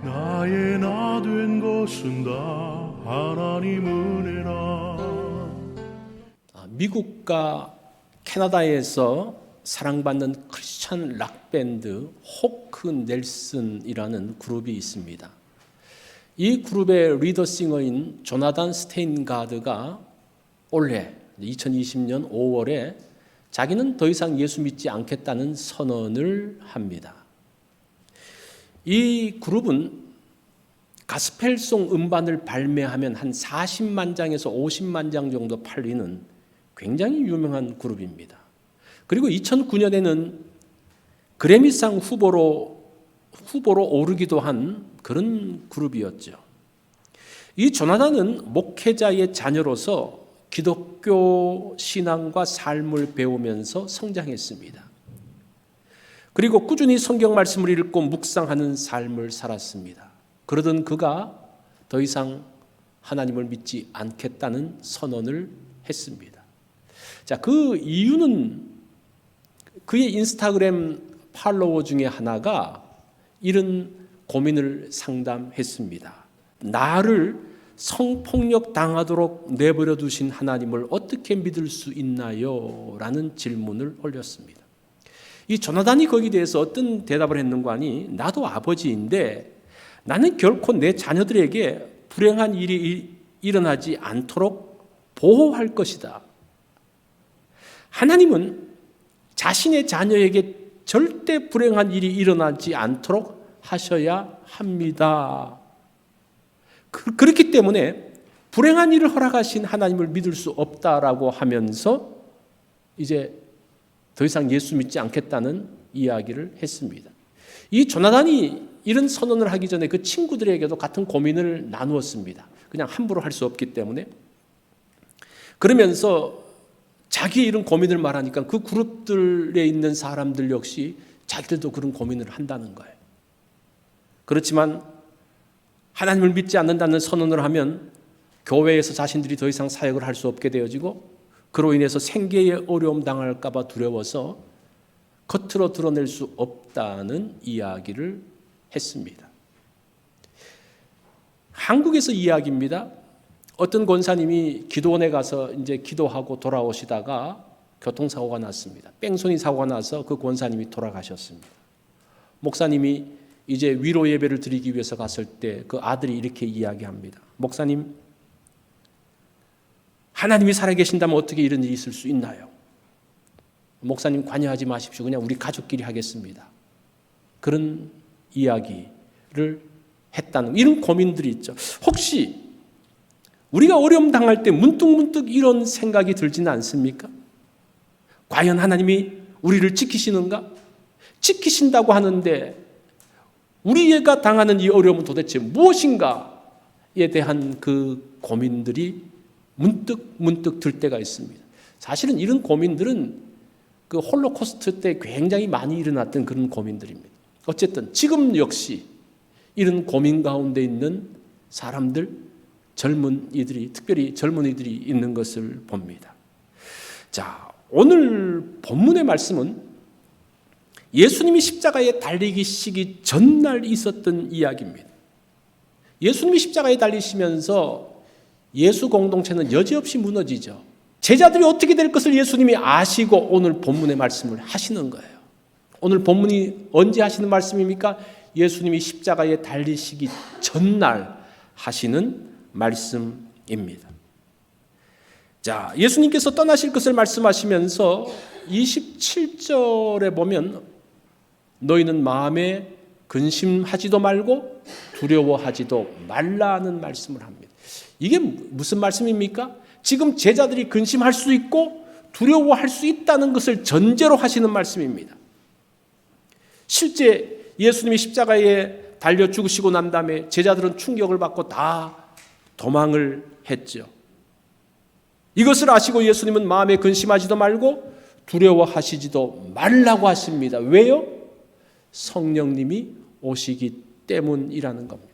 나의 나 된 것은 다 하나님 은혜라. 미국과 캐나다에서 사랑받는 크리스천 락밴드 호크 넬슨이라는 그룹이 있습니다. 이 그룹의 리더싱어인 조나단 스테인가드가 올해 2020년 5월에 자기는 더 이상 예수 믿지 않겠다는 선언을 합니다. 이 그룹은 가스펠송 음반을 발매하면 한 40만 장에서 50만 장 정도 팔리는 굉장히 유명한 그룹입니다. 그리고 2009년에는 그래미상 후보로 오르기도 한 그런 그룹이었죠. 이 조나단은 목회자의 자녀로서 기독교 신앙과 삶을 배우면서 성장했습니다. 그리고 꾸준히 성경 말씀을 읽고 묵상하는 삶을 살았습니다. 그러던 그가 더 이상 하나님을 믿지 않겠다는 선언을 했습니다. 자, 그 이유는 그의 인스타그램 팔로워 중에 하나가 이런 고민을 상담했습니다. 나를 성폭력 당하도록 내버려 두신 하나님을 어떻게 믿을 수 있나요? 라는 질문을 올렸습니다. 이 조나단이 거기에 대해서 어떤 대답을 했는가 하니, 나도 아버지인데 나는 결코 내 자녀들에게 불행한 일이 일어나지 않도록 보호할 것이다. 하나님은 자신의 자녀에게 절대 불행한 일이 일어나지 않도록 하셔야 합니다. 그렇기 때문에 불행한 일을 허락하신 하나님을 믿을 수 없다라고 하면서 이제 더 이상 예수 믿지 않겠다는 이야기를 했습니다. 이 조나단이 이런 선언을 하기 전에 그 친구들에게도 같은 고민을 나누었습니다. 그냥 함부로 할 수 없기 때문에. 그러면서 자기의 이런 고민을 말하니까 그 그룹들에 있는 사람들 역시 자기들도 그런 고민을 한다는 거예요. 그렇지만 하나님을 믿지 않는다는 선언을 하면 교회에서 자신들이 더 이상 사역을 할 수 없게 되어지고, 그로 인해서 생계에 어려움 당할까 봐 두려워서 겉으로 드러낼 수 없다는 이야기를 했습니다. 한국에서 이야기입니다. 어떤 권사님이 기도원에 가서 이제 기도하고 돌아오시다가 교통사고가 났습니다. 뺑소니 사고가 나서 그 권사님이 돌아가셨습니다. 목사님이 이제 위로 예배를 드리기 위해서 갔을 때 그 아들이 이렇게 이야기합니다. 목사님, 하나님이 살아계신다면 어떻게 이런 일이 있을 수 있나요? 목사님 관여하지 마십시오. 그냥 우리 가족끼리 하겠습니다. 그런 이야기를 했다는 이런 고민들이 있죠. 혹시 우리가 어려움 당할 때 문득문득 이런 생각이 들지는 않습니까? 과연 하나님이 우리를 지키시는가? 지키신다고 하는데 우리가 당하는 이 어려움은 도대체 무엇인가에 대한 그 고민들이 문득 들 때가 있습니다. 사실은 이런 고민들은 그 홀로코스트 때 굉장히 많이 일어났던 그런 고민들입니다. 어쨌든 지금 역시 이런 고민 가운데 있는 사람들, 젊은이들이, 특별히 젊은이들이 있는 것을 봅니다. 자, 오늘 본문의 말씀은 예수님이 십자가에 달리시기 전날 있었던 이야기입니다. 예수님이 십자가에 달리시면서 예수 공동체는 여지없이 무너지죠. 제자들이 어떻게 될 것을 예수님이 아시고 오늘 본문의 말씀을 하시는 거예요. 오늘 본문이 언제 하시는 말씀입니까? 예수님이 십자가에 달리시기 전날 하시는 말씀입니다. 자, 예수님께서 떠나실 것을 말씀하시면서 27절에 보면 너희는 마음에 근심하지도 말고 두려워하지도 말라는 말씀을 합니다. 이게 무슨 말씀입니까? 지금 제자들이 근심할 수 있고 두려워할 수 있다는 것을 전제로 하시는 말씀입니다. 실제 예수님이 십자가에 달려 죽으시고 난 다음에 제자들은 충격을 받고 다 도망을 했죠. 이것을 아시고 예수님은 마음에 근심하지도 말고 두려워하시지도 말라고 하십니다. 왜요? 성령님이 오시기 때문이라는 겁니다.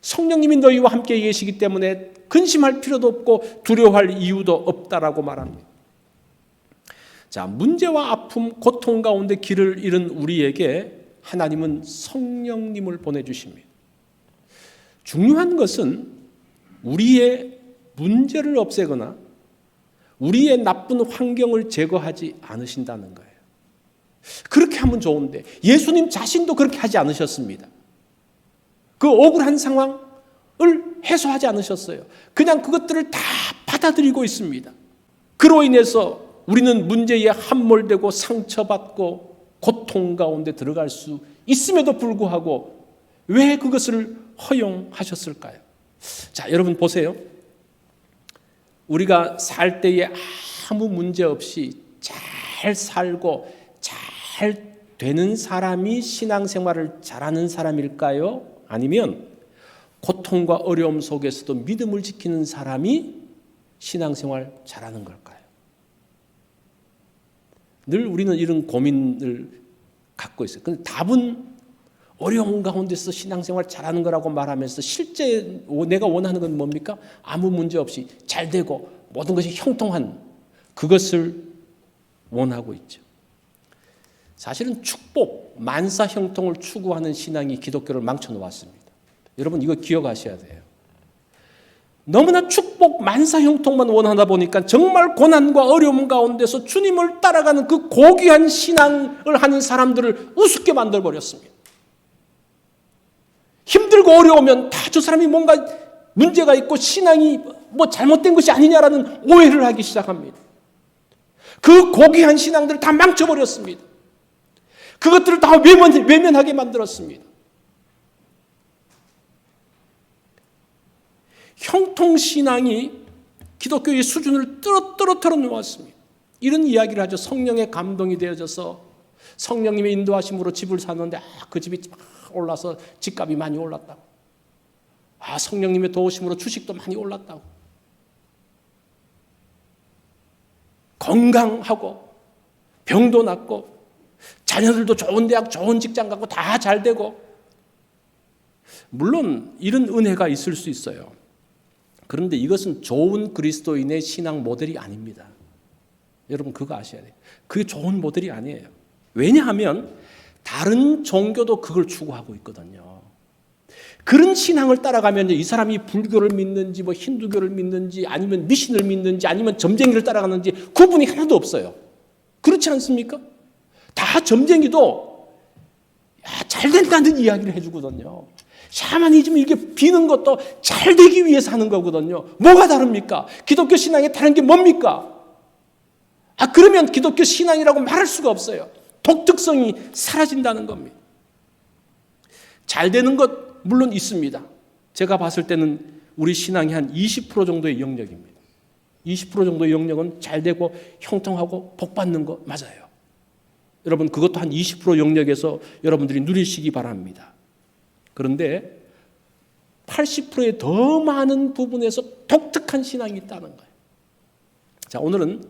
성령님이 너희와 함께 계시기 때문에 근심할 필요도 없고 두려워할 이유도 없다라고 말합니다. 자, 문제와 아픔, 고통 가운데 길을 잃은 우리에게 하나님은 성령님을 보내주십니다. 중요한 것은 우리의 문제를 없애거나 우리의 나쁜 환경을 제거하지 않으신다는 거예요. 그렇게 하면 좋은데 예수님 자신도 그렇게 하지 않으셨습니다. 그 억울한 상황을 해소하지 않으셨어요. 그냥 그것들을 다 받아들이고 있습니다. 그로 인해서 우리는 문제에 함몰되고 상처받고 고통 가운데 들어갈 수 있음에도 불구하고 왜 그것을 허용하셨을까요? 자, 여러분 보세요. 우리가 살 때에 아무 문제 없이 잘 살고 잘 되는 사람이 신앙생활을 잘하는 사람일까요? 아니면 고통과 어려움 속에서도 믿음을 지키는 사람이 신앙생활 잘하는 걸까요? 늘 우리는 이런 고민을 갖고 있어요. 근데 답은 어려운 가운데서 신앙생활 잘하는 거라고 말하면서 실제 내가 원하는 건 뭡니까? 아무 문제 없이 잘 되고 모든 것이 형통한 그것을 원하고 있죠. 사실은 축복, 만사 형통을 추구하는 신앙이 기독교를 망쳐놓았습니다. 여러분 이거 기억하셔야 돼요. 너무나 축복, 만사 형통만 원하다 보니까 정말 고난과 어려움 가운데서 주님을 따라가는 그 고귀한 신앙을 하는 사람들을 우습게 만들어버렸습니다. 힘들고 어려우면 다 저 사람이 뭔가 문제가 있고 신앙이 뭐 잘못된 것이 아니냐라는 오해를 하기 시작합니다. 그 고귀한 신앙들을 다 망쳐버렸습니다. 그것들을 다 외면하게 만들었습니다. 형통신앙이 기독교의 수준을 떨어뜨려 놓았습니다. 이런 이야기를 하죠. 성령의 감동이 되어져서 성령님의 인도하심으로 집을 샀는데 그 집이 막 올라서 집값이 많이 올랐다고. 성령님의 도우심으로 주식도 많이 올랐다고. 건강하고 병도 낫고 자녀들도 좋은 대학 좋은 직장 가고 다 잘 되고. 물론 이런 은혜가 있을 수 있어요. 그런데 이것은 좋은 그리스도인의 신앙 모델이 아닙니다. 여러분 그거 아셔야 돼요. 그게 좋은 모델이 아니에요. 왜냐하면 다른 종교도 그걸 추구하고 있거든요. 그런 신앙을 따라가면 이 사람이 불교를 믿는지 뭐 힌두교를 믿는지 아니면 미신을 믿는지 아니면 점쟁이를 따라가는지 구분이 하나도 없어요. 그렇지 않습니까? 다 점쟁이도 잘 된다는 이야기를 해주거든요. 샤머니즘 이렇게 비는 것도 잘 되기 위해서 하는 거거든요. 뭐가 다릅니까? 기독교 신앙에 다른 게 뭡니까? 그러면 기독교 신앙이라고 말할 수가 없어요. 독특성이 사라진다는 겁니다. 잘 되는 것 물론 있습니다. 제가 봤을 때는 우리 신앙이 한 20% 정도의 영역입니다. 20% 정도의 영역은 잘 되고 형통하고 복 받는 거 맞아요. 여러분 그것도 한 20% 영역에서 여러분들이 누리시기 바랍니다. 그런데 80%의 더 많은 부분에서 독특한 신앙이 있다는 거예요. 자, 오늘은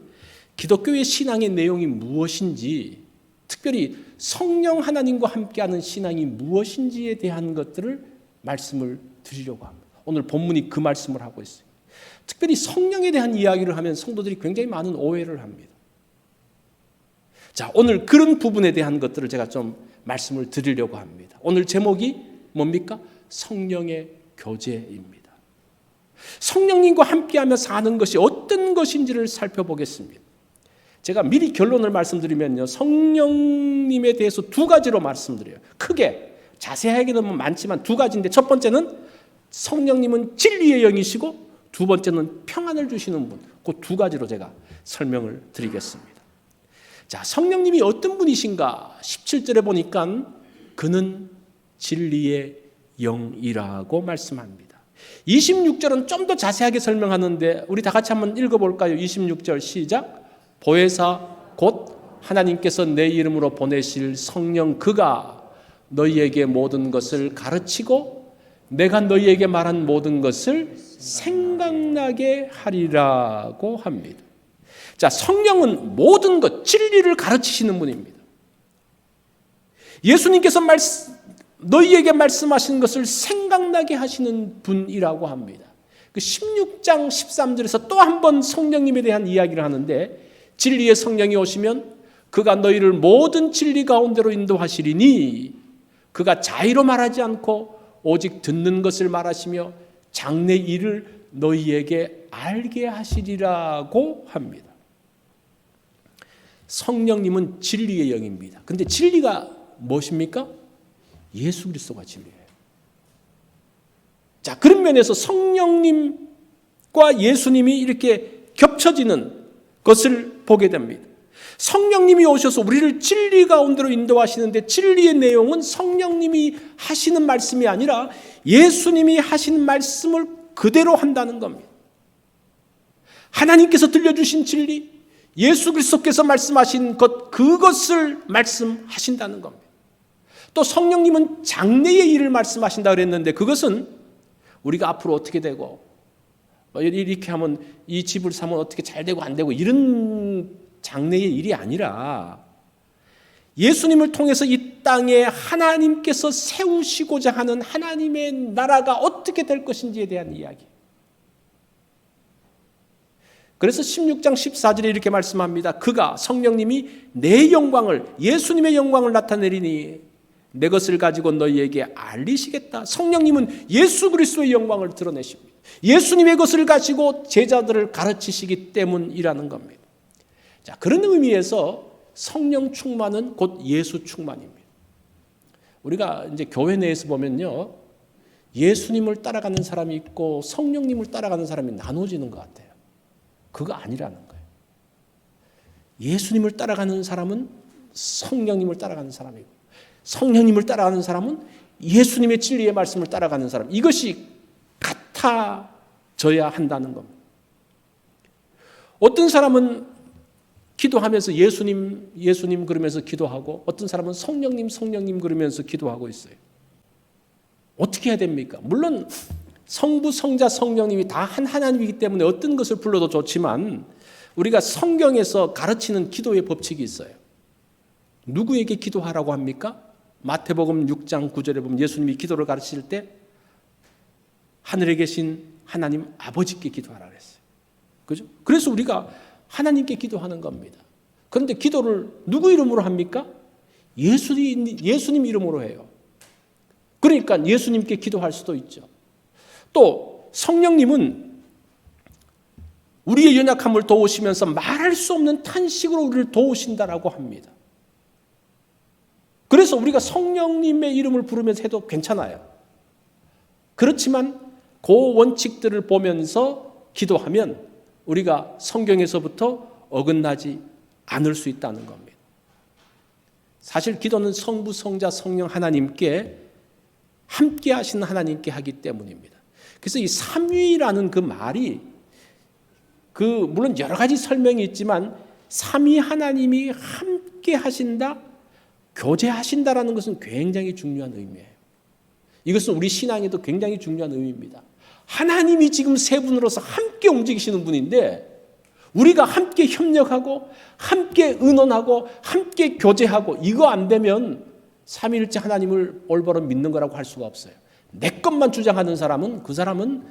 기독교의 신앙의 내용이 무엇인지, 특별히 성령 하나님과 함께하는 신앙이 무엇인지에 대한 것들을 말씀을 드리려고 합니다. 오늘 본문이 그 말씀을 하고 있어요. 특별히 성령에 대한 이야기를 하면 성도들이 굉장히 많은 오해를 합니다. 자, 오늘 그런 부분에 대한 것들을 제가 좀 말씀을 드리려고 합니다. 오늘 제목이 뭡니까? 성령의 교제입니다. 성령님과 함께하며 사는 것이 어떤 것인지를 살펴보겠습니다. 제가 미리 결론을 말씀드리면요, 성령님에 대해서 두 가지로 말씀드려요. 크게 자세하게는 많지만 두 가지인데, 첫 번째는 성령님은 진리의 영이시고 두 번째는 평안을 주시는 분. 그 두 가지로 제가 설명을 드리겠습니다. 자, 성령님이 어떤 분이신가? 17절에 보니까 그는 진리의 영이라고 말씀합니다. 26절은 좀 더 자세하게 설명하는데 우리 다 같이 한번 읽어볼까요? 26절 시작. 보혜사 곧 하나님께서 내 이름으로 보내실 성령 그가 너희에게 모든 것을 가르치고 내가 너희에게 말한 모든 것을 생각나게 하리라고 합니다. 자, 성령은 모든 것, 진리를 가르치시는 분입니다. 예수님께서 너희에게 말씀하시는 것을 생각나게 하시는 분이라고 합니다. 그 16장 13절에서 또 한 번 성령님에 대한 이야기를 하는데, 진리의 성령이 오시면 그가 너희를 모든 진리 가운데로 인도하시리니 그가 자의로 말하지 않고 오직 듣는 것을 말하시며 장래 일을 너희에게 알게 하시리라고 합니다. 성령님은 진리의 영입니다. 그런데 진리가 무엇입니까? 예수 그리스도가 진리예요. 자, 그런 면에서 성령님과 예수님이 이렇게 겹쳐지는 것을 보게 됩니다. 성령님이 오셔서 우리를 진리 가운데로 인도하시는데 진리의 내용은 성령님이 하시는 말씀이 아니라 예수님이 하신 말씀을 그대로 한다는 겁니다. 하나님께서 들려주신 진리, 예수 그리스도께서 말씀하신 것, 그것을 말씀하신다는 겁니다. 또 성령님은 장래의 일을 말씀하신다 그랬는데 그것은 우리가 앞으로 어떻게 되고 이렇게 하면 이 집을 사면 어떻게 잘 되고 안 되고 이런 장래의 일이 아니라 예수님을 통해서 이 땅에 하나님께서 세우시고자 하는 하나님의 나라가 어떻게 될 것인지에 대한 이야기. 그래서 16장 14절에 이렇게 말씀합니다. 그가 성령님이 내 영광을, 예수님의 영광을 나타내리니 내 것을 가지고 너희에게 알리시겠다. 성령님은 예수 그리스도의 영광을 드러내십니다. 예수님의 것을 가지고 제자들을 가르치시기 때문이라는 겁니다. 자, 그런 의미에서 성령 충만은 곧 예수 충만입니다. 우리가 이제 교회 내에서 보면요, 예수님을 따라가는 사람이 있고 성령님을 따라가는 사람이 나눠지는 것 같아요. 그거 아니라는 거예요. 예수님을 따라가는 사람은 성령님을 따라가는 사람이고, 성령님을 따라가는 사람은 예수님의 진리의 말씀을 따라가는 사람. 이것이 같아져야 한다는 겁니다. 어떤 사람은 기도하면서 예수님, 예수님 그러면서 기도하고 어떤 사람은 성령님, 성령님 그러면서 기도하고 있어요. 어떻게 해야 됩니까? 물론 성부, 성자, 성령님이 다 한 하나님이기 때문에 어떤 것을 불러도 좋지만 우리가 성경에서 가르치는 기도의 법칙이 있어요. 누구에게 기도하라고 합니까? 마태복음 6장 9절에 보면 예수님이 기도를 가르칠 때 하늘에 계신 하나님 아버지께 기도하라고 했어요. 그죠? 그래서 우리가 하나님께 기도하는 겁니다. 그런데 기도를 누구 이름으로 합니까? 예수님 이름으로 해요. 그러니까 예수님께 기도할 수도 있죠. 또 성령님은 우리의 연약함을 도우시면서 말할 수 없는 탄식으로 우리를 도우신다라고 합니다. 그래서 우리가 성령님의 이름을 부르면서 해도 괜찮아요. 그렇지만 그 원칙들을 보면서 기도하면 우리가 성경에서부터 어긋나지 않을 수 있다는 겁니다. 사실 기도는 성부, 성자, 성령 하나님께 함께 하시는 하나님께 하기 때문입니다. 그래서 이 삼위라는 그 말이 물론 여러 가지 설명이 있지만 삼위 하나님이 함께 하신다, 교제하신다라는 것은 굉장히 중요한 의미예요. 이것은 우리 신앙에도 굉장히 중요한 의미입니다. 하나님이 지금 세 분으로서 함께 움직이시는 분인데 우리가 함께 협력하고 함께 의논하고 함께 교제하고 이거 안 되면 삼위일체 하나님을 올바로 믿는 거라고 할 수가 없어요. 내 것만 주장하는 사람은 그 사람은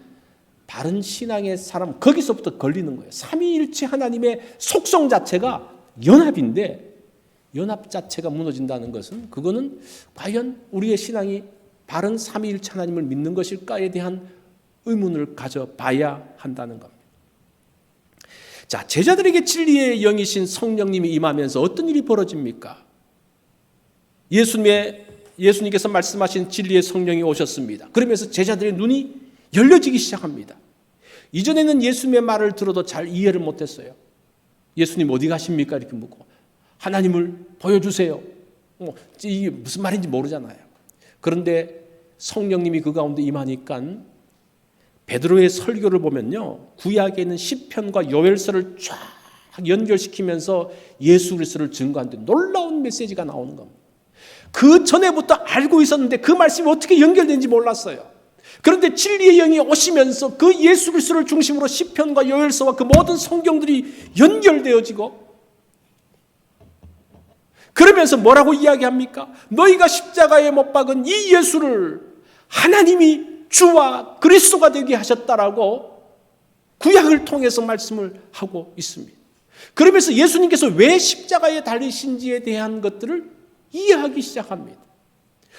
바른 신앙의 사람, 거기서부터 걸리는 거예요. 삼위일체 하나님의 속성 자체가 연합인데 연합 자체가 무너진다는 것은 그거는 과연 우리의 신앙이 바른 삼위일체 하나님을 믿는 것일까에 대한 의문을 가져봐야 한다는 겁니다. 자, 제자들에게 진리의 영이신 성령님이 임하면서 어떤 일이 벌어집니까? 예수님께서 말씀하신 진리의 성령이 오셨습니다. 그러면서 제자들의 눈이 열려지기 시작합니다. 이전에는 예수님의 말을 들어도 잘 이해를 못했어요. 예수님 어디 가십니까? 이렇게 묻고 하나님을 보여주세요. 이게 무슨 말인지 모르잖아요. 그런데 성령님이 그 가운데 임하니까 베드로의 설교를 보면요, 구약에 있는 시편과 요엘서를 쫙 연결시키면서 예수 그리스도를 증거하는데 놀라운 메시지가 나오는 겁니다. 그 전에부터 알고 있었는데 그 말씀이 어떻게 연결되는지 몰랐어요. 그런데 진리의 영이 오시면서 그 예수 그리스도를 중심으로 시편과 요엘서와 그 모든 성경들이 연결되어지고 그러면서 뭐라고 이야기합니까? 너희가 십자가에 못 박은 이 예수를 하나님이 주와 그리스도가 되게 하셨다라고 구약을 통해서 말씀을 하고 있습니다. 그러면서 예수님께서 왜 십자가에 달리신지에 대한 것들을 이해하기 시작합니다.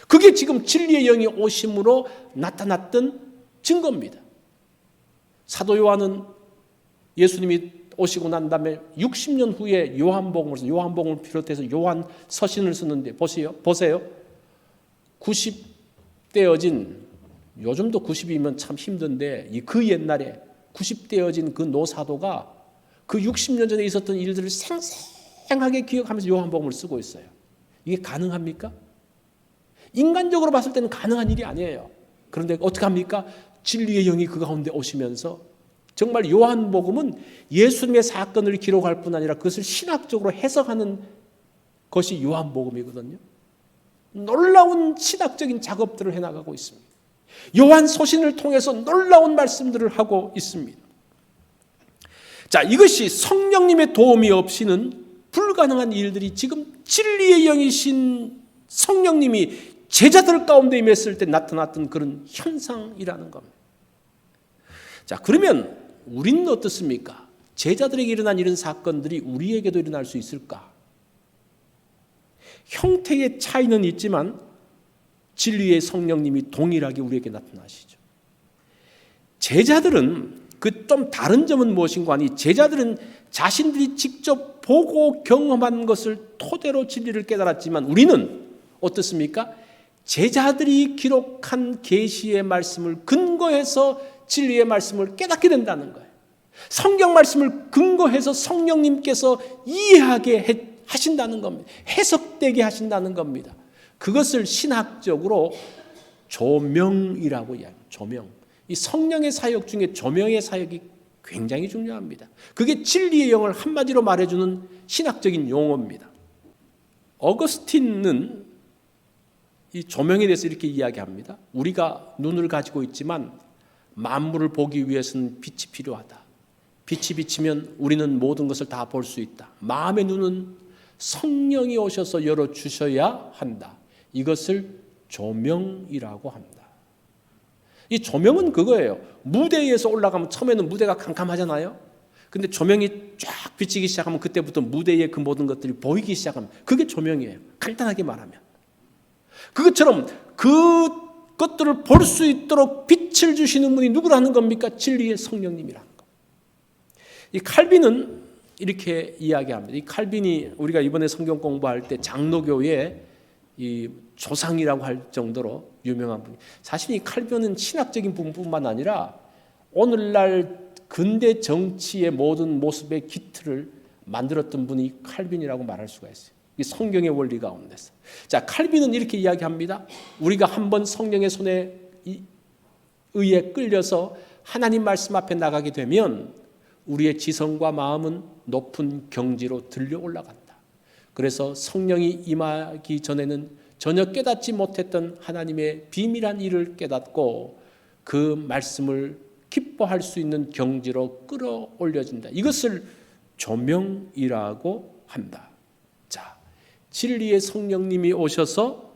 그게 지금 진리의 영이 오심으로 나타났던 증거입니다. 사도 요한은 예수님이 오시고 난 다음에 60년 후에 요한복음을 비롯해서 요한 서신을 쓰는데 보세요. 90대여진, 요즘도 90이면 참 힘든데 그 옛날에 90대여진 그 노사도가 그 60년 전에 있었던 일들을 생생하게 기억하면서 요한복음을 쓰고 있어요. 이게 가능합니까? 인간적으로 봤을 때는 가능한 일이 아니에요. 그런데 어떻게 합니까? 진리의 영이 그 가운데 오시면서 정말 요한복음은 예수님의 사건을 기록할 뿐 아니라 그것을 신학적으로 해석하는 것이 요한복음이거든요. 놀라운 신학적인 작업들을 해나가고 있습니다. 요한 서신을 통해서 놀라운 말씀들을 하고 있습니다. 자, 이것이 성령님의 도움이 없이는 불가능한 일들이 지금 진리의 영이신 성령님이 제자들 가운데 임했을 때 나타났던 그런 현상이라는 겁니다. 자, 그러면 우리는 어떻습니까? 제자들에게 일어난 이런 사건들이 우리에게도 일어날 수 있을까? 형태의 차이는 있지만 진리의 성령님이 동일하게 우리에게 나타나시죠. 제자들은 그 좀 다른 점은 무엇인가 하니 제자들은 자신들이 직접 보고 경험한 것을 토대로 진리를 깨달았지만 우리는 어떻습니까? 제자들이 기록한 계시의 말씀을 근거해서 진리의 말씀을 깨닫게 된다는 거예요. 성경 말씀을 근거해서 성령님께서 이해하게 하신다는 겁니다. 해석되게 하신다는 겁니다. 그것을 신학적으로 조명이라고 이야기합니다. 조명. 이 성령의 사역 중에 조명의 사역이 굉장히 중요합니다. 그게 진리의 영을 한마디로 말해주는 신학적인 용어입니다. 어거스틴은 이 조명에 대해서 이렇게 이야기합니다. 우리가 눈을 가지고 있지만 만물을 보기 위해서는 빛이 필요하다. 빛이 비치면 우리는 모든 것을 다 볼 수 있다. 마음의 눈은 성령이 오셔서 열어주셔야 한다. 이것을 조명이라고 합니다. 이 조명은 그거예요. 무대에서 올라가면 처음에는 무대가 캄캄하잖아요. 근데 조명이 쫙 비치기 시작하면 그때부터 무대의 그 모든 것들이 보이기 시작합니다. 그게 조명이에요. 간단하게 말하면. 그것처럼 그것들을 볼 수 있도록 빛을 주시는 분이 누구라는 겁니까? 진리의 성령님이라는 것. 이 칼빈은 이렇게 이야기합니다. 이 칼빈이 우리가 이번에 성경 공부할 때 장로교의 이 조상이라고 할 정도로 유명한 분이. 사실 이 칼빈은 신학적인 부분뿐만 아니라 오늘날 근대 정치의 모든 모습의 기틀을 만들었던 분이 칼빈이라고 말할 수가 있어요. 이 성경의 원리 가운데서. 자, 칼빈은 이렇게 이야기합니다. 우리가 한번 성령의 손에 의해 끌려서 하나님 말씀 앞에 나가게 되면 우리의 지성과 마음은 높은 경지로 들려 올라간다. 그래서 성령이 임하기 전에는 전혀 깨닫지 못했던 하나님의 비밀한 일을 깨닫고 그 말씀을 기뻐할 수 있는 경지로 끌어올려진다. 이것을 조명이라고 한다. 자, 진리의 성령님이 오셔서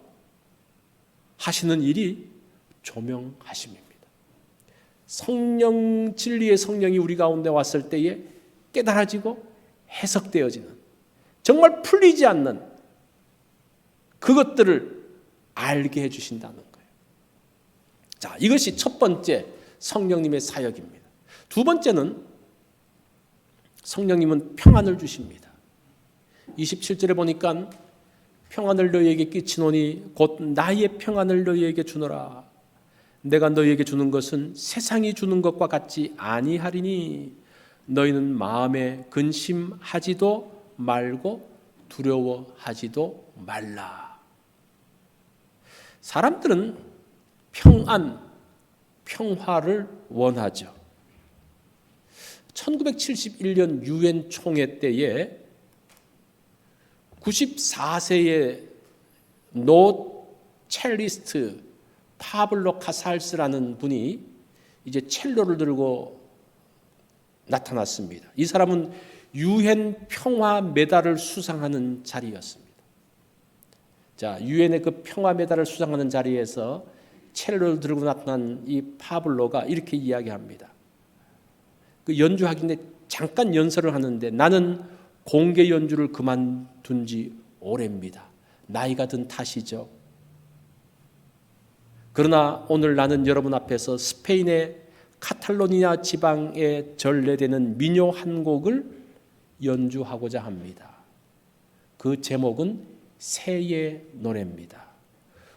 하시는 일이 조명하심입니다. 진리의 성령이 우리 가운데 왔을 때에 깨달아지고 해석되어지는, 정말 풀리지 않는 그것들을 알게 해주신다는 거예요. 자, 이것이 첫 번째 성령님의 사역입니다. 두 번째는 성령님은 평안을 주십니다. 27절에 보니까 평안을 너희에게 끼치노니 곧 나의 평안을 너희에게 주노라. 내가 너희에게 주는 것은 세상이 주는 것과 같지 아니하리니 너희는 마음에 근심하지도 말고 두려워하지도 말라. 사람들은 평안, 평화를 원하죠. 1971년 유엔 총회 때에 94세의 노 첼리스트 파블로 카살스라는 분이 이제 첼로를 들고 나타났습니다. 이 사람은 유엔 평화 메달을 수상하는 자리였습니다. 자, 유엔의 그 평화 메달을 수상하는 자리에서 첼로를 들고 나타난 이 파블로가 이렇게 이야기합니다. 그 연주하기인데 잠깐 연설을 하는데 나는 공개 연주를 그만둔 지 오래입니다. 나이가 든 탓이죠. 그러나 오늘 나는 여러분 앞에서 스페인의 카탈로니아 지방에 전래되는 민요 한 곡을 연주하고자 합니다. 그 제목은 새의 노래입니다.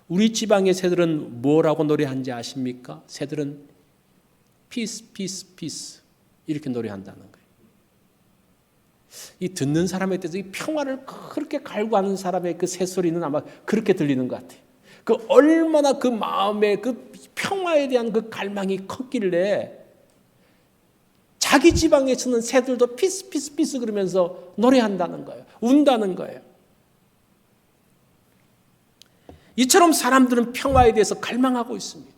우리 지방의 새들은 뭐라고 노래하는지 아십니까? 새들은 피스 피스 피스 이렇게 노래한다는 거예요. 이 듣는 사람에 대해서 이 평화를 그렇게 갈구하는 사람의 그 새소리는 아마 그렇게 들리는 것 같아요. 그 얼마나 그 마음에 그 평화에 대한 그 갈망이 컸길래 자기 지방에서는 새들도 피스 피스 피스 그러면서 노래한다는 거예요. 운다는 거예요. 이처럼 사람들은 평화에 대해서 갈망하고 있습니다.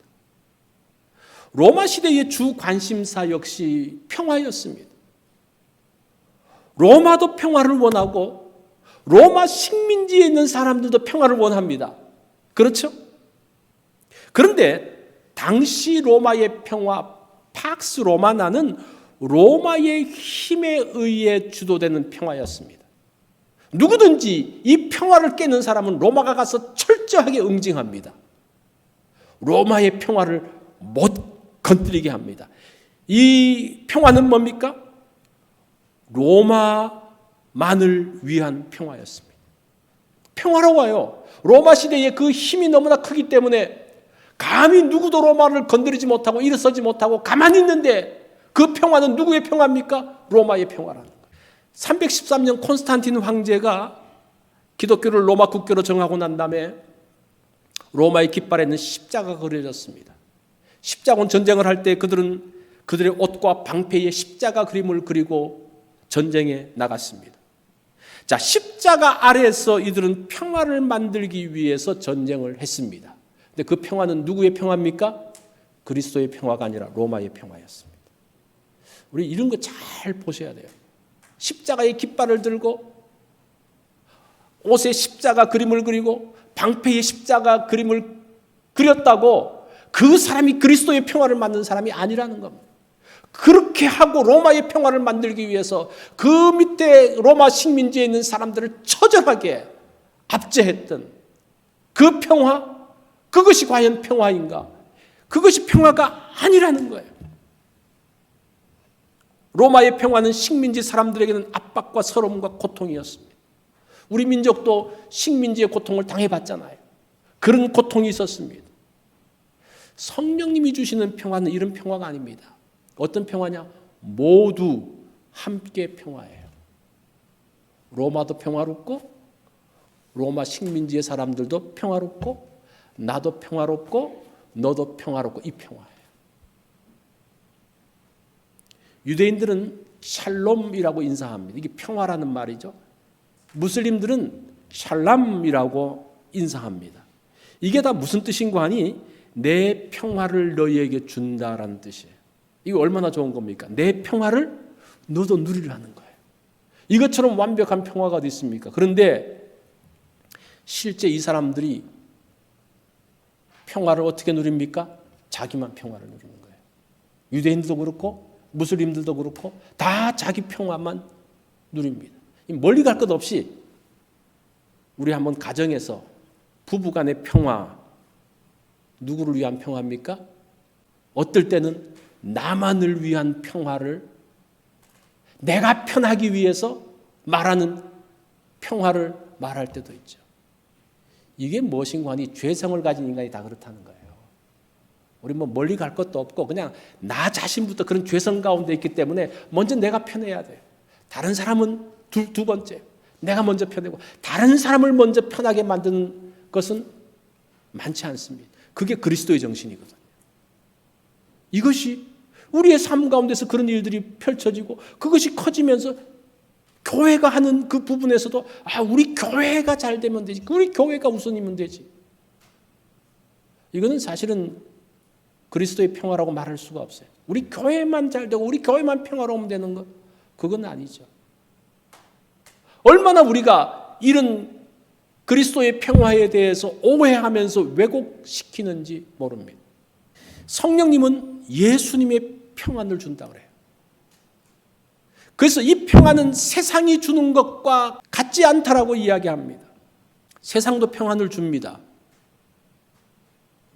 로마 시대의 주 관심사 역시 평화였습니다. 로마도 평화를 원하고 로마 식민지에 있는 사람들도 평화를 원합니다. 그렇죠? 그런데 당시 로마의 평화, 팍스 로마나는 로마의 힘에 의해 주도되는 평화였습니다. 누구든지 이 평화를 깨는 사람은 로마가 가서 철저하게 응징합니다. 로마의 평화를 못 건드리게 합니다. 이 평화는 뭡니까? 로마만을 위한 평화였습니다. 평화로워요. 로마 시대의 그 힘이 너무나 크기 때문에 감히 누구도 로마를 건드리지 못하고 일어서지 못하고 가만히 있는데 그 평화는 누구의 평화입니까? 로마의 평화라는 거예요. 313년 콘스탄틴 황제가 기독교를 로마 국교로 정하고 난 다음에 로마의 깃발에는 십자가가 그려졌습니다. 십자군 전쟁을 할 때 그들은 그들의 옷과 방패에 십자가 그림을 그리고 전쟁에 나갔습니다. 자, 십자가 아래에서 이들은 평화를 만들기 위해서 전쟁을 했습니다. 근데 그 평화는 누구의 평화입니까? 그리스도의 평화가 아니라 로마의 평화였습니다. 우리 이런 거 잘 보셔야 돼요. 십자가의 깃발을 들고 옷에 십자가 그림을 그리고 방패에 십자가 그림을 그렸다고 그 사람이 그리스도의 평화를 만든 사람이 아니라는 겁니다. 그렇게 하고 로마의 평화를 만들기 위해서 그 밑에 로마 식민지에 있는 사람들을 처절하게 압제했던 그 평화, 그것이 과연 평화인가? 그것이 평화가 아니라는 거예요. 로마의 평화는 식민지 사람들에게는 압박과 서러움과 고통이었습니다. 우리 민족도 식민지의 고통을 당해봤잖아요. 그런 고통이 있었습니다. 성령님이 주시는 평화는 이런 평화가 아닙니다. 어떤 평화냐? 모두 함께 평화예요. 로마도 평화롭고 로마 식민지의 사람들도 평화롭고 나도 평화롭고 너도 평화롭고 이 평화예요. 유대인들은 샬롬이라고 인사합니다. 이게 평화라는 말이죠. 무슬림들은 샬람이라고 인사합니다. 이게 다 무슨 뜻인가 하니 내 평화를 너희에게 준다라는 뜻이에요. 이거 얼마나 좋은 겁니까? 내 평화를 너도 누리라는 거예요. 이것처럼 완벽한 평화가 어디 있습니까? 그런데 실제 이 사람들이 평화를 어떻게 누립니까? 자기만 평화를 누리는 거예요. 유대인들도 그렇고 무슬림들도 그렇고 다 자기 평화만 누립니다. 멀리 갈 것 없이 우리 한번 가정에서 부부간의 평화, 누구를 위한 평화입니까? 어떨 때는 나만을 위한 평화를 내가 편하기 위해서 말하는 평화를 말할 때도 있죠. 이게 무엇인가 하니 죄성을 가진 인간이 다 그렇다는 거예요. 우리 뭐 멀리 갈 것도 없고 그냥 나 자신부터 그런 죄성 가운데 있기 때문에 먼저 내가 편해야 돼요. 다른 사람은 두 번째, 내가 먼저 편하고 다른 사람을 먼저 편하게 만드는 것은 많지 않습니다. 그게 그리스도의 정신이거든요. 이것이 우리의 삶 가운데서 그런 일들이 펼쳐지고 그것이 커지면서 교회가 하는 그 부분에서도 우리 교회가 잘 되면 되지. 우리 교회가 우선이면 되지. 이거는 사실은 그리스도의 평화라고 말할 수가 없어요. 우리 교회만 잘 되고 우리 교회만 평화로우면 되는 것, 그건 아니죠. 얼마나 우리가 이런 그리스도의 평화에 대해서 오해하면서 왜곡시키는지 모릅니다. 성령님은 예수님의 평안을 준다고 그래요. 그래서 이 평안은 세상이 주는 것과 같지 않다라고 이야기합니다. 세상도 평안을 줍니다.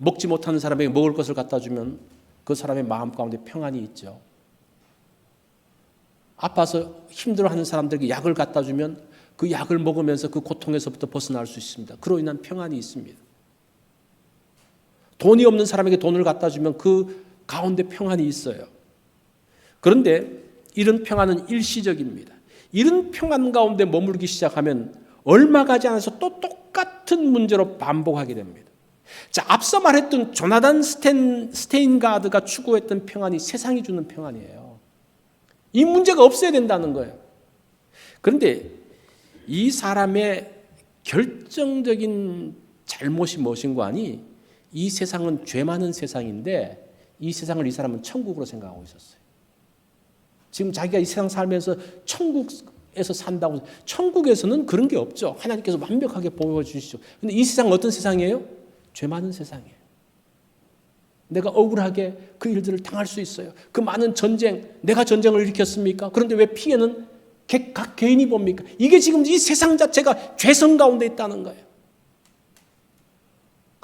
먹지 못하는 사람에게 먹을 것을 갖다 주면 그 사람의 마음 가운데 평안이 있죠. 아파서 힘들어하는 사람들에게 약을 갖다 주면 그 약을 먹으면서 그 고통에서부터 벗어날 수 있습니다. 그로 인한 평안이 있습니다. 돈이 없는 사람에게 돈을 갖다 주면 그 가운데 평안이 있어요. 그런데 이런 평안은 일시적입니다. 이런 평안 가운데 머물기 시작하면 얼마 가지 않아서 또 똑같은 문제로 반복하게 됩니다. 자, 앞서 말했던 조나단 스테인가드가 추구했던 평안이 세상이 주는 평안이에요. 이 문제가 없어야 된다는 거예요. 그런데 이 사람의 결정적인 잘못이 무엇인가 하니 이 세상은 죄 많은 세상인데 이 세상을 이 사람은 천국으로 생각하고 있었어요. 지금 자기가 이 세상 살면서 천국에서 산다고, 천국에서는 그런 게 없죠. 하나님께서 완벽하게 보여주시죠. 그런데 이 세상은 어떤 세상이에요? 죄 많은 세상이에요. 내가 억울하게 그 일들을 당할 수 있어요. 그 많은 전쟁, 내가 전쟁을 일으켰습니까? 그런데 왜 피해는 각 개인이 봅니까? 이게 지금 이 세상 자체가 죄성 가운데 있다는 거예요.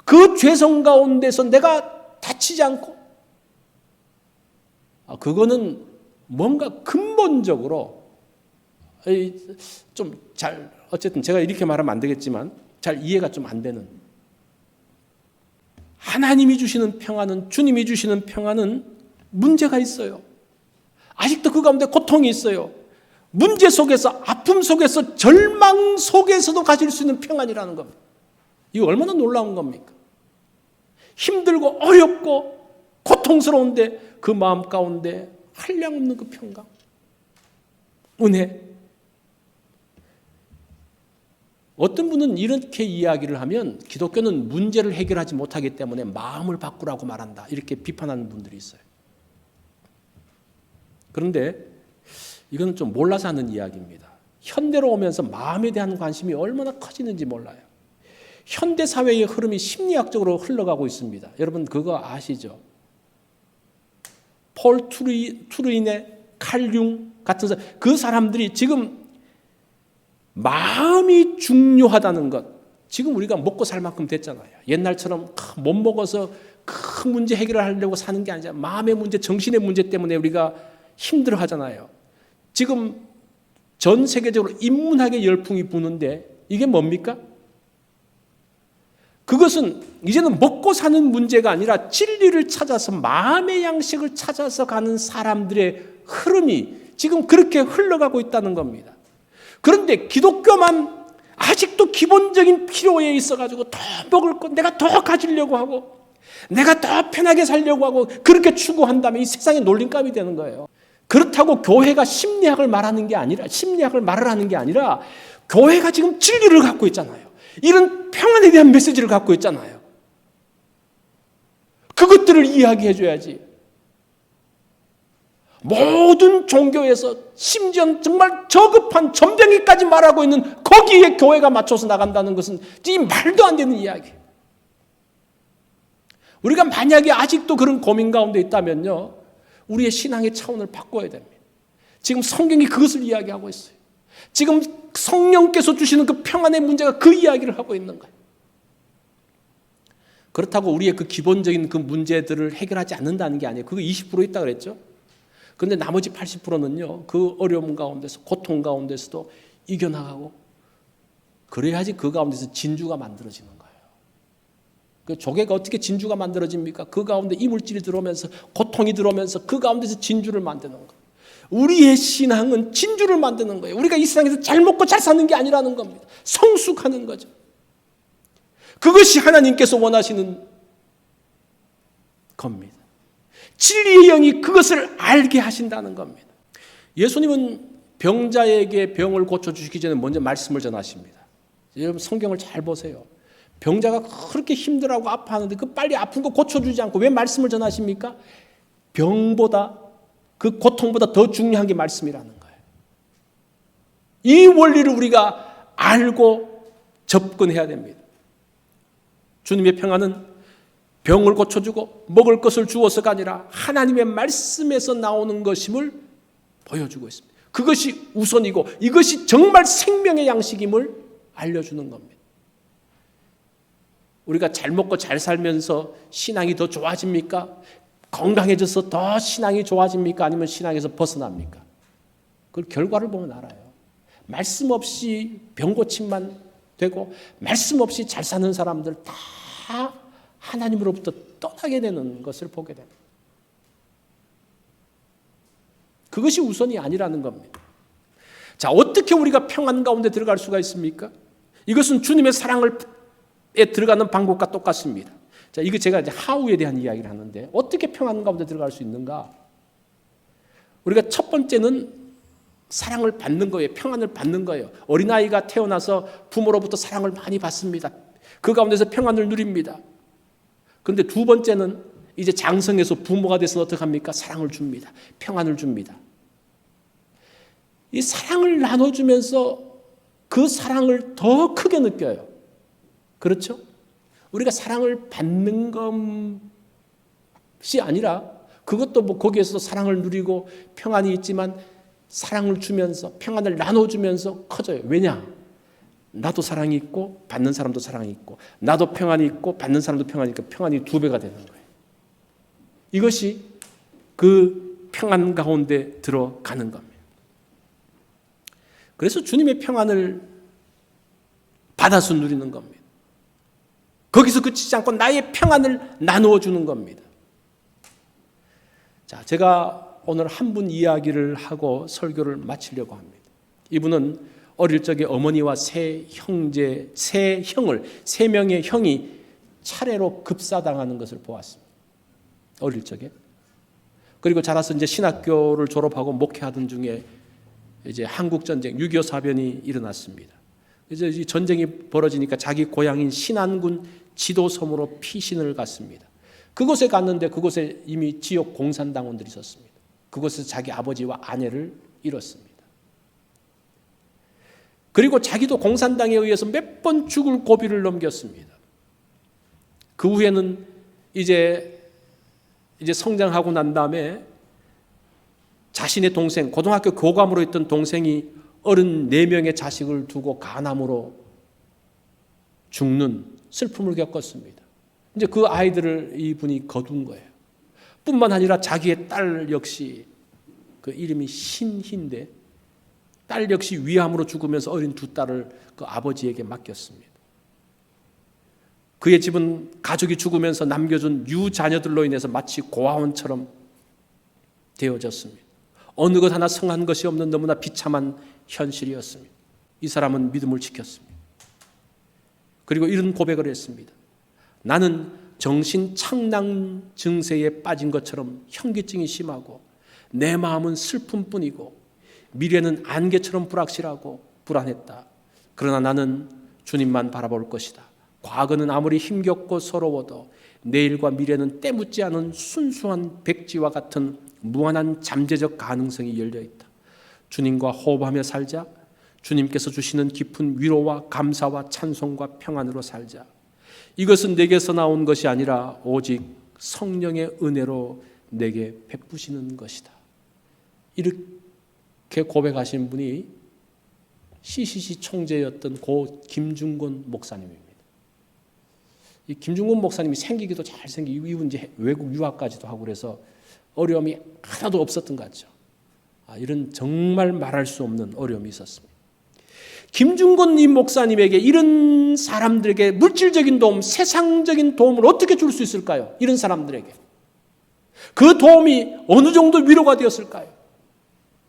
그 죄성 가운데서 내가 다치지 않고, 그거는 뭔가 근본적으로 좀 잘, 어쨌든 제가 이렇게 말하면 안 되겠지만 잘 이해가 좀 안 되는, 하나님이 주시는 평안은, 주님이 주시는 평안은 문제가 있어요. 아직도 그 가운데 고통이 있어요. 문제 속에서, 아픔 속에서, 절망 속에서도 가질 수 있는 평안이라는 겁니다. 이거 얼마나 놀라운 겁니까? 힘들고 어렵고 고통스러운데 그 마음 가운데 한량없는 그 평강, 은혜. 어떤 분은 이렇게 이야기를 하면 기독교는 문제를 해결하지 못하기 때문에 마음을 바꾸라고 말한다, 이렇게 비판하는 분들이 있어요. 그런데 이건 좀 몰라서 하는 이야기입니다. 현대로 오면서 마음에 대한 관심이 얼마나 커지는지 몰라요. 현대 사회의 흐름이 심리학적으로 흘러가고 있습니다. 여러분 그거 아시죠? 폴 투르인의 칼융 같은 그 사람들이 지금 마음이 중요하다는 것, 지금 우리가 먹고 살 만큼 됐잖아요. 옛날처럼 못 먹어서 큰 문제 해결을 하려고 사는 게 아니라 마음의 문제, 정신의 문제 때문에 우리가 힘들어 하잖아요. 지금 전 세계적으로 인문학의 열풍이 부는데 이게 뭡니까? 그것은 이제는 먹고 사는 문제가 아니라 진리를 찾아서, 마음의 양식을 찾아서 가는 사람들의 흐름이 지금 그렇게 흘러가고 있다는 겁니다. 그런데 기독교만 아직도 기본적인 필요에 있어가지고 더 먹을 것, 내가 더 가지려고 하고, 내가 더 편하게 살려고 하고 그렇게 추구한다면 이 세상의 놀림감이 되는 거예요. 그렇다고 교회가 심리학을 말하는 게 아니라, 심리학을 말을 하는 게 아니라, 교회가 지금 진리를 갖고 있잖아요. 이런 평안에 대한 메시지를 갖고 있잖아요. 그것들을 이야기해 줘야지. 모든 종교에서 심지어 정말 저급한 전병이까지 말하고 있는 거기에 교회가 맞춰서 나간다는 것은 이 말도 안 되는 이야기. 우리가 만약에 아직도 그런 고민 가운데 있다면요, 우리의 신앙의 차원을 바꿔야 됩니다. 지금 성경이 그것을 이야기하고 있어요. 지금 성령께서 주시는 그 평안의 문제가 그 이야기를 하고 있는 거예요. 그렇다고 우리의 그 기본적인 그 문제들을 해결하지 않는다는 게 아니에요. 그거 20% 있다 그랬죠. 그런데 나머지 80%는요, 그 어려움 가운데서, 고통 가운데서도 이겨나가고, 그래야지 그 가운데서 진주가 만들어지는 거예요. 그 조개가 어떻게 진주가 만들어집니까? 그 가운데 이물질이 들어오면서, 고통이 들어오면서 그 가운데서 진주를 만드는 거예요. 우리의 신앙은 진주를 만드는 거예요. 우리가 이 세상에서 잘 먹고 잘 사는 게 아니라는 겁니다. 성숙하는 거죠. 그것이 하나님께서 원하시는 겁니다. 진리의 영이 그것을 알게 하신다는 겁니다. 예수님은 병자에게 병을 고쳐주시기 전에 먼저 말씀을 전하십니다. 여러분 성경을 잘 보세요. 병자가 그렇게 힘들어하고 아파하는데 그 빨리 아픈 거 고쳐주지 않고 왜 말씀을 전하십니까? 병보다, 그 고통보다 더 중요한 게 말씀이라는 거예요. 이 원리를 우리가 알고 접근해야 됩니다. 주님의 평안은 병을 고쳐주고 먹을 것을 주어서가 아니라 하나님의 말씀에서 나오는 것임을 보여주고 있습니다. 그것이 우선이고 이것이 정말 생명의 양식임을 알려주는 겁니다. 우리가 잘 먹고 잘 살면서 신앙이 더 좋아집니까? 건강해져서 더 신앙이 좋아집니까? 아니면 신앙에서 벗어납니까? 그 결과를 보면 알아요. 말씀 없이 병고침만 되고 말씀 없이 잘 사는 사람들 다 하나님으로부터 떠나게 되는 것을 보게 됩니다. 그것이 우선이 아니라는 겁니다. 자, 어떻게 우리가 평안 가운데 들어갈 수가 있습니까? 이것은 주님의 사랑에 들어가는 방법과 똑같습니다. 자, 이거 제가 이제 하우에 대한 이야기를 하는데 어떻게 평안 가운데 들어갈 수 있는가? 우리가 첫 번째는 사랑을 받는 거예요. 평안을 받는 거예요. 어린아이가 태어나서 부모로부터 사랑을 많이 받습니다. 그 가운데서 평안을 누립니다. 그런데 두 번째는 이제 장성해서 부모가 돼서 어떻게 합니까? 사랑을 줍니다. 평안을 줍니다. 이 사랑을 나눠주면서 그 사랑을 더 크게 느껴요. 그렇죠? 우리가 사랑을 받는 것이 아니라 그것도 뭐 거기에서 사랑을 누리고 평안이 있지만 사랑을 주면서 평안을 나눠주면서 커져요. 왜냐? 나도 사랑이 있고 받는 사람도 사랑이 있고 나도 평안이 있고 받는 사람도 평안이 있고 평안이 2배가 되는 거예요. 이것이 그 평안 가운데 들어가는 겁니다. 그래서 주님의 평안을 받아서 누리는 겁니다. 거기서 그치지 않고 나의 평안을 나누어 주는 겁니다. 자, 제가 오늘 한 분 이야기를 하고 설교를 마치려고 합니다. 이분은 어릴 적에 어머니와 세 명의 형이 차례로 급사당하는 것을 보았습니다. 어릴 적에. 그리고 자라서 이제 신학교를 졸업하고 목회하던 중에 이제 한국 전쟁 6.25 사변이 일어났습니다. 이제 이 전쟁이 벌어지니까 자기 고향인 신안군 지도섬으로 피신을 갔습니다. 그곳에 갔는데 그곳에 이미 지역 공산당원들이 있었습니다. 그곳에서 자기 아버지와 아내를 잃었습니다. 그리고 자기도 공산당에 의해서 몇 번 죽을 고비를 넘겼습니다. 그 후에는 이제 성장하고 난 다음에 자신의 동생, 고등학교 교감으로 있던 동생이 34명의 자식을 두고 간암으로 죽는 슬픔을 겪었습니다. 이제 그 아이들을 이분이 거둔 거예요. 뿐만 아니라 자기의 딸 역시 그 이름이 신희인데 딸 역시 위암으로 죽으면서 어린 두 딸을 그 아버지에게 맡겼습니다. 그의 집은 가족이 죽으면서 남겨준 유자녀들로 인해서 마치 고아원처럼 되어졌습니다. 어느 것 하나 성한 것이 없는 너무나 비참한 현실이었습니다. 이 사람은 믿음을 지켰습니다. 그리고 이런 고백을 했습니다. 나는 정신착랑 증세에 빠진 것처럼 현기증이 심하고 내 마음은 슬픔뿐이고 미래는 안개처럼 불확실하고 불안했다. 그러나 나는 주님만 바라볼 것이다. 과거는 아무리 힘겹고 서러워도 내일과 미래는 때묻지 않은 순수한 백지와 같은 무한한 잠재적 가능성이 열려있다. 주님과 호흡하며 살자. 주님께서 주시는 깊은 위로와 감사와 찬송과 평안으로 살자. 이것은 내게서 나온 것이 아니라 오직 성령의 은혜로 내게 베푸시는 것이다. 이렇게 고백하신 분이 CCC 총재였던 고 김중곤 목사님입니다. 이 김중곤 목사님이 생기기도 잘생기고 이분 이제 외국 유학까지도 하고 그래서 어려움이 하나도 없었던 것 같죠. 이런 정말 말할 수 없는 어려움이 있었습니다. 김중곤 이 목사님에게 이런 사람들에게 물질적인 도움, 세상적인 도움을 어떻게 줄 수 있을까요? 이런 사람들에게. 그 도움이 어느 정도 위로가 되었을까요?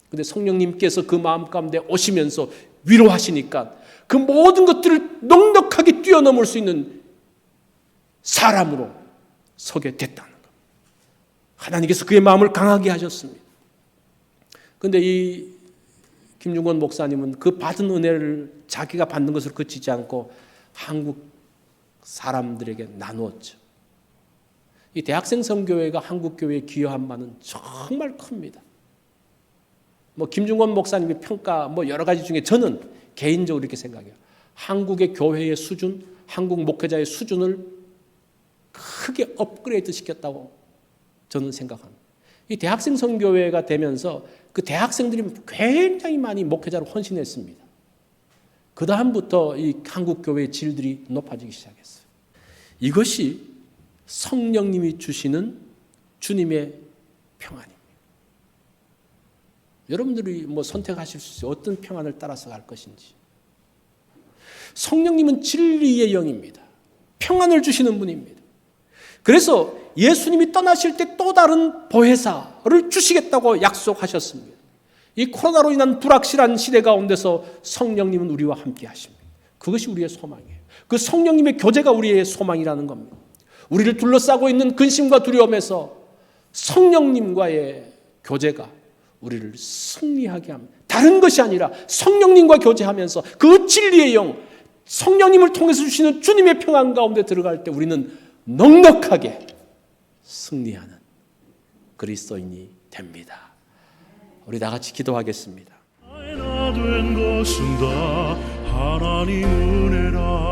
그런데 성령님께서 그 마음 가운데 오시면서 위로하시니까 그 모든 것들을 넉넉하게 뛰어넘을 수 있는 사람으로 서게 됐다는 것. 하나님께서 그의 마음을 강하게 하셨습니다. 그런데 이 김중곤 목사님은 그 받은 은혜를 자기가 받는 것을 그치지 않고 한국 사람들에게 나누었죠. 이 대학생 선교회가 한국 교회에 기여한 바는 정말 큽니다. 김중곤 목사님의 평가 여러 가지 중에 저는 개인적으로 이렇게 생각해요. 한국의 교회의 수준, 한국 목회자의 수준을 크게 업그레이드 시켰다고 저는 생각합니다. 이 대학생 선교회가 되면서 그 대학생들이 굉장히 많이 목회자로 헌신했습니다. 그 다음부터 이 한국 교회의 질들이 높아지기 시작했어요. 이것이 성령님이 주시는 주님의 평안입니다. 여러분들이 선택하실 수 있어요. 어떤 평안을 따라서 갈 것인지. 성령님은 진리의 영입니다. 평안을 주시는 분입니다. 그래서 예수님이 떠나실 때 또 다른 보혜사를 주시겠다고 약속하셨습니다. 이 코로나로 인한 불확실한 시대 가운데서 성령님은 우리와 함께 하십니다. 그것이 우리의 소망이에요. 그 성령님의 교제가 우리의 소망이라는 겁니다. 우리를 둘러싸고 있는 근심과 두려움에서 성령님과의 교제가 우리를 승리하게 합니다. 다른 것이 아니라 성령님과 교제하면서 그 진리의 영, 성령님을 통해서 주시는 주님의 평안 가운데 들어갈 때 우리는 넉넉하게 승리하는 그리스도인이 됩니다. 우리 다 같이 기도하겠습니다. 나의 나 된 것은 다 하나님 은혜라.